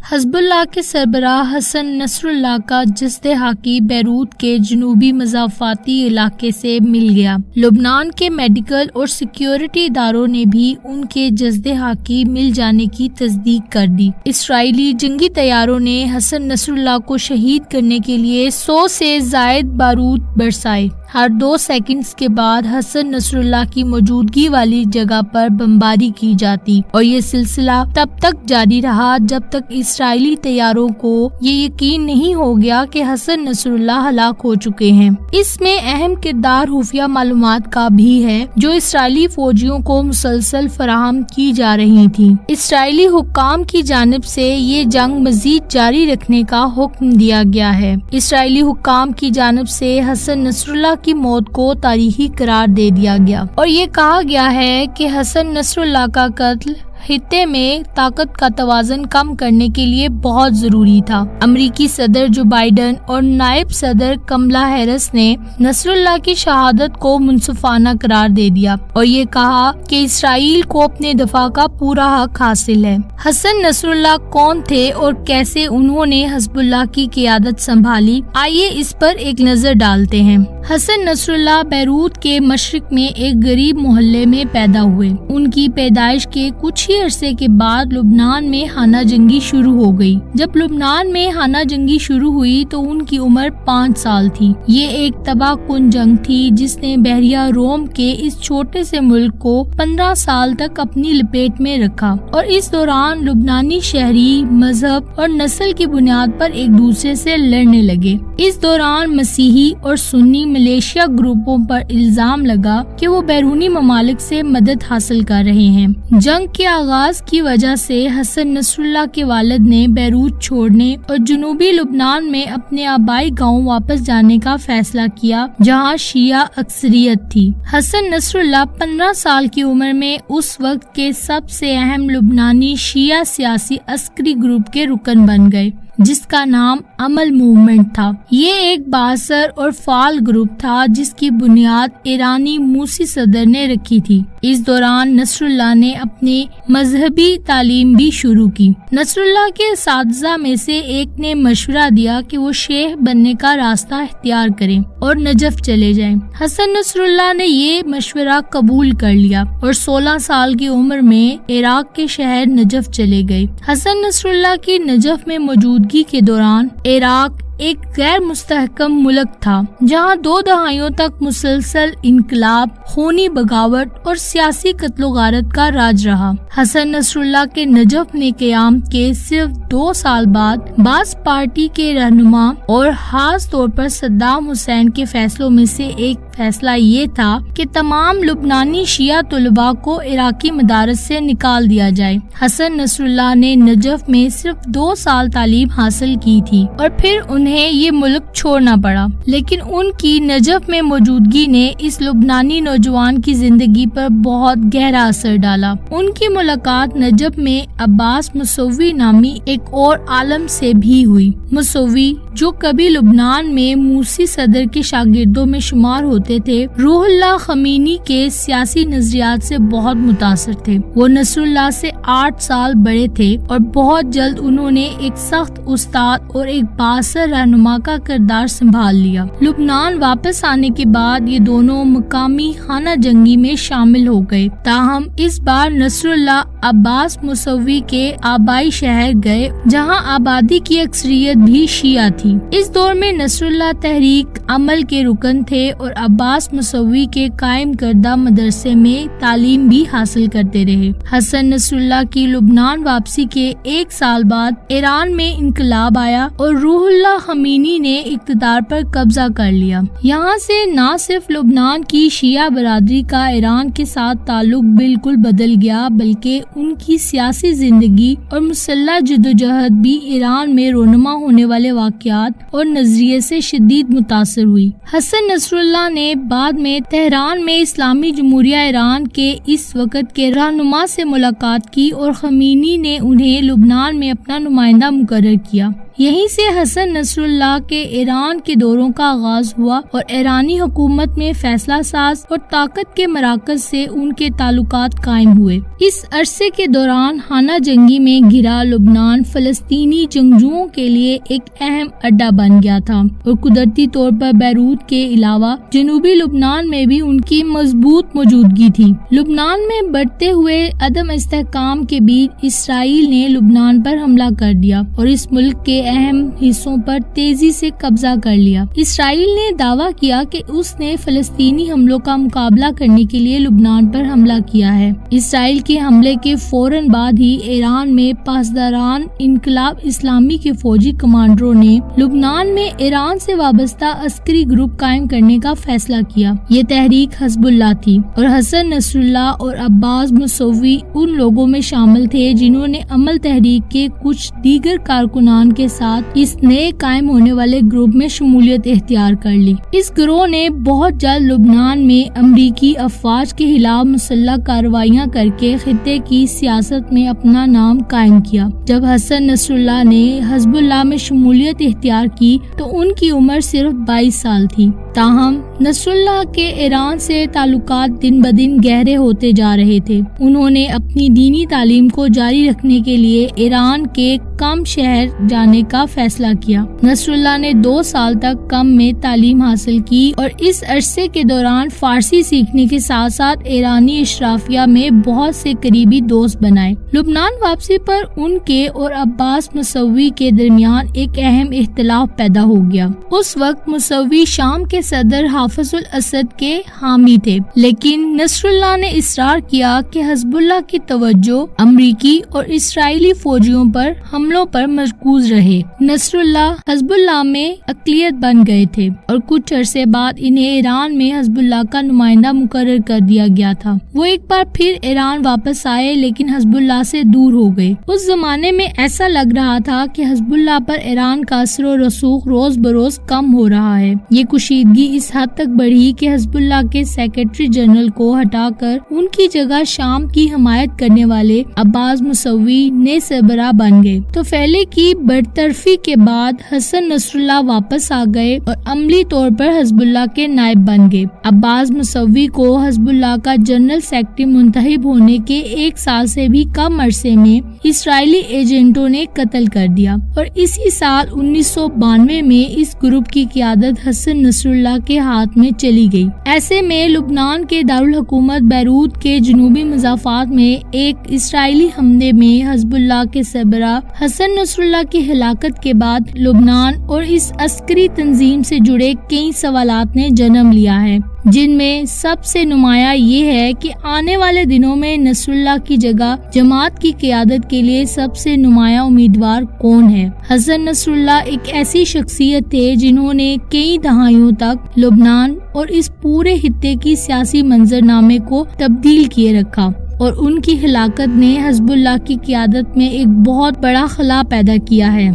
حزب اللہ کے سربراہ حسن نصر اللہ کا جسد حاکی بیروت کے جنوبی مضافاتی علاقے سے مل گیا۔ لبنان کے میڈیکل اور سیکیورٹی اداروں نے بھی ان کے جسد حاکی مل جانے کی تصدیق کر دی۔ اسرائیلی جنگی طیاروں نے حسن نصر اللہ کو شہید کرنے کے لیے 100 سے زائد بارود برسائے۔ ہر 2 سیکنڈز کے بعد حسن نصر اللہ کی موجودگی والی جگہ پر بمباری کی جاتی اور یہ سلسلہ تب تک جاری رہا جب تک اسرائیلی طیاروں کو یہ یقین نہیں ہو گیا کہ حسن نصر اللہ ہلاک ہو چکے ہیں۔ اس میں اہم کردار خفیہ معلومات کا بھی ہے جو اسرائیلی فوجیوں کو مسلسل فراہم کی جا رہی تھی۔ اسرائیلی حکام کی جانب سے یہ جنگ مزید جاری رکھنے کا حکم دیا گیا ہے۔ اسرائیلی حکام کی جانب سے حسن نصر اللہ کی موت کو تاریخی قرار دے دیا گیا اور یہ کہا گیا ہے کہ حسن نصر اللہ کا قتل خطے میں طاقت کا توازن کم کرنے کے لیے بہت ضروری تھا۔ امریکی صدر جو بائیڈن اور نائب صدر کملا ہیرس نے نصر اللہ کی شہادت کو منصفانہ قرار دے دیا اور یہ کہا کہ اسرائیل کو اپنے دفاع کا پورا حق حاصل ہے۔ حسن نصر اللہ کون تھے اور کیسے انہوں نے حزب اللہ کی قیادت سنبھالی، آئیے اس پر ایک نظر ڈالتے ہیں۔ حسن نصر اللہ بیروت کے مشرق میں ایک غریب محلے میں پیدا ہوئے۔ ان کی پیدائش کے کچھ ہی عرصے کے بعد لبنان میں خانہ جنگی شروع ہو گئی۔ جب لبنان میں خانہ جنگی شروع ہوئی تو ان کی عمر 5 سال تھی۔ یہ ایک تباہ کن جنگ تھی جس نے بحریہ روم کے اس چھوٹے سے ملک کو 15 سال تک اپنی لپیٹ میں رکھا اور اس دوران لبنانی شہری مذہب اور نسل کی بنیاد پر ایک دوسرے سے لڑنے لگے۔ اس دوران مسیحی اور سنی ملیشیا گروپوں پر الزام لگا کہ وہ بیرونی ممالک سے مدد حاصل کر رہے ہیں۔ جنگ کے آغاز کی وجہ سے حسن نصر اللہ کے والد نے بیروت چھوڑنے اور جنوبی لبنان میں اپنے آبائی گاؤں واپس جانے کا فیصلہ کیا جہاں شیعہ اکثریت تھی۔ حسن نصر اللہ 15 سال کی عمر میں اس وقت کے سب سے اہم لبنانی شیعہ سیاسی عسکری گروپ کے رکن بن گئے جس کا نام عمل موومنٹ تھا۔ یہ ایک بااثر اور فعال گروپ تھا جس کی بنیاد ایرانی موسی صدر نے رکھی تھی۔ اس دوران نصر اللہ نے اپنی مذہبی تعلیم بھی شروع کی۔ نصر اللہ کے اساتذہ میں سے ایک نے مشورہ دیا کہ وہ شیخ بننے کا راستہ اختیار کریں اور نجف چلے جائیں۔ حسن نصر اللہ نے یہ مشورہ قبول کر لیا اور 16 سال کی عمر میں عراق کے شہر نجف چلے گئے۔ حسن نصر اللہ کی نجف میں موجودگی کے دوران عراق ایک غیر مستحکم ملک تھا جہاں 2 دہائیوں تک مسلسل انقلاب، خونی بغاوت اور سیاسی قتل و غارت کا راج رہا۔ حسن نصر اللہ کے نجف میں قیام کے صرف 2 سال بعد باعث پارٹی کے رہنما اور خاص طور پر صدام حسین کے فیصلوں میں سے ایک فیصلہ یہ تھا کہ تمام لبنانی شیعہ طلباء کو عراقی مدارس سے نکال دیا جائے۔ حسن نصر اللہ نے نجف میں صرف 2 سال تعلیم حاصل کی تھی اور پھر انہیں یہ ملک چھوڑنا پڑا، لیکن ان کی نجف میں موجودگی نے اس لبنانی نوجوان کی زندگی پر بہت گہرا اثر ڈالا۔ ان کی ملاقات نجف میں عباس موسوی نامی ایک اور عالم سے بھی ہوئی۔ موسوی جو کبھی لبنان میں موسی صدر کے شاگردوں میں شمار ہوتے تھے، روح اللہ خمینی کے سیاسی نظریات سے بہت متاثر تھے۔ وہ نصر اللہ سے 8 سال بڑے تھے اور بہت جلد انہوں نے ایک سخت استاد اور ایک بااثر رہنما کا کردار سنبھال لیا۔ لبنان واپس آنے کے بعد یہ دونوں مقامی خانہ جنگی میں شامل ہو گئے، تاہم اس بار نصر اللہ عباس موسوی کے آبائی شہر گئے جہاں آبادی کی اکثریت بھی شیعہ تھی۔ اس دور میں نصر اللہ تحریک عمل کے رکن تھے اور عباس موسوی کے قائم کردہ مدرسے میں تعلیم بھی حاصل کرتے رہے۔ حسن نصر اللہ کی لبنان واپسی کے 1 سال بعد ایران میں انقلاب آیا اور روح اللہ خمینی نے اقتدار پر قبضہ کر لیا۔ یہاں سے نہ صرف لبنان کی شیعہ برادری کا ایران کے ساتھ تعلق بالکل بدل گیا بلکہ ان کی سیاسی زندگی اور مسلح جدوجہد بھی ایران میں رونما ہونے والے واقعات اور نظریے سے شدید متاثر ہوئی۔ حسن نصر اللہ نے بعد میں تہران میں اسلامی جمہوریہ ایران کے اس وقت کے رہنما سے ملاقات کی اور خمینی نے انہیں لبنان میں اپنا نمائندہ مقرر کیا۔ یہیں سے حسن نصر اللہ کے ایران کے دوروں کا آغاز ہوا اور ایرانی حکومت میں فیصلہ ساز اور طاقت کے مراکز سے ان کے تعلقات قائم ہوئے۔ اس عرصے کے دوران خانہ جنگی میں گھرا لبنان فلسطینی جنگجوؤں کے لیے ایک اہم اڈا بن گیا تھا اور قدرتی طور پر بیروت کے علاوہ جنوبی لبنان میں بھی ان کی مضبوط موجودگی تھی۔ لبنان میں بڑھتے ہوئے عدم استحکام کے بیچ اسرائیل نے لبنان پر حملہ کر دیا اور اس ملک کے اہم حصوں پر تیزی سے قبضہ کر لیا۔ اسرائیل نے دعویٰ کیا کہ اس نے فلسطینی حملوں کا مقابلہ کرنے کے لیے لبنان پر حملہ کیا ہے۔ اسرائیل کے حملے کے فوراً بعد ہی ایران میں پاسداران انقلاب اسلامی کے فوجی کمانڈروں نے لبنان میں ایران سے وابستہ عسکری گروپ قائم کرنے کا فیصلہ کیا۔ یہ تحریک حزب اللہ تھی اور حسن نصر اللہ اور عباس موسوی ان لوگوں میں شامل تھے جنہوں نے عمل تحریک کے کچھ دیگر کارکنان کے ساتھ اس نئے قائم ہونے والے گروپ میں شمولیت اختیار کر لی۔ اس گروہ نے بہت جلد لبنان میں امریکی افواج کے خلاف مسلح کارروائیاں کر کے خطے کی سیاست میں اپنا نام قائم کیا۔ جب حسن نصر اللہ نے حزب اللہ میں شمولیت اختیار کی تو ان کی عمر صرف 22 سال تھی۔ تاہم نصر اللہ کے ایران سے تعلقات دن بدن گہرے ہوتے جا رہے تھے۔ انہوں نے اپنی دینی تعلیم کو جاری رکھنے کے لیے ایران کے کم شہر جانے کا فیصلہ کیا۔ نصر اللہ نے 2 سال تک کم میں تعلیم حاصل کی اور اس عرصے کے دوران فارسی سیکھنے کے ساتھ ساتھ ایرانی اشرافیہ میں بہت سے قریبی دوست بنائے۔ لبنان واپسی پر ان کے اور عباس موسوی کے درمیان ایک اہم اختلاف پیدا ہو گیا۔ اس وقت موسوی شام کے صدر حافظ الاسد کے حامی تھے، لیکن نصر اللہ نے اصرار کیا کہ حزب اللہ کی توجہ امریکی اور اسرائیلی فوجیوں پر حملوں پر مرکوز رہے۔ نصر اللہ حزب اللہ میں اقلیت بن گئے تھے اور کچھ عرصے بعد انہیں ایران میں حزب اللہ کا نمائندہ مقرر کر دیا گیا تھا۔ وہ ایک بار پھر ایران واپس آئے لیکن حزب اللہ سے دور ہو گئے۔ اس زمانے میں ایسا لگ رہا تھا کہ حزب اللہ پر ایران کا اثر و رسوخ روز بروز کم ہو رہا ہے۔ یہ کشیدگی اس حد تک بڑھی کہ حزب اللہ کے سیکرٹری جنرل کو ہٹا کر ان کی جگہ شام کی حمایت کرنے والے عباس موسوی نئے سربراہ بن گئے۔ تو پہلے کی برطرفی کے بعد حسن نصر اللہ واپس آ گئے اور عملی طور پر حزب اللہ کے نائب بن گئے۔ عباس موسوی کو حزب اللہ کا جنرل سیکرٹری منتخب ہونے کے 1 سال سے بھی کم عرصے میں اسرائیلی ایجنٹوں نے قتل کر دیا اور اسی سال 1992 میں اس گروپ کی قیادت حسن نصر اللہ کے ہاتھ میں چلی گئی۔ ایسے میں لبنان کے دارالحکومت بیروت کے جنوبی مضافات میں ایک اسرائیلی حملے میں حزب اللہ کے سربراہ حسن نصر اللہ کی ہلاکت کے بعد لبنان اور اس عسکری تنظیم سے جڑے کئی سوالات نے جنم لیا ہے، جن میں سب سے نمایاں یہ ہے کہ آنے والے دنوں میں نصر اللہ کی جگہ جماعت کی قیادت کے لیے سب سے نمایاں امیدوار کون ہے۔ حسن نصر اللہ ایک ایسی شخصیت تھے جنہوں نے کئی دہائیوں تک لبنان اور اس پورے خطے کی سیاسی منظرنامے کو تبدیل کیے رکھا اور ان کی ہلاکت نے حزب اللہ کی قیادت میں ایک بہت بڑا خلا پیدا کیا ہے۔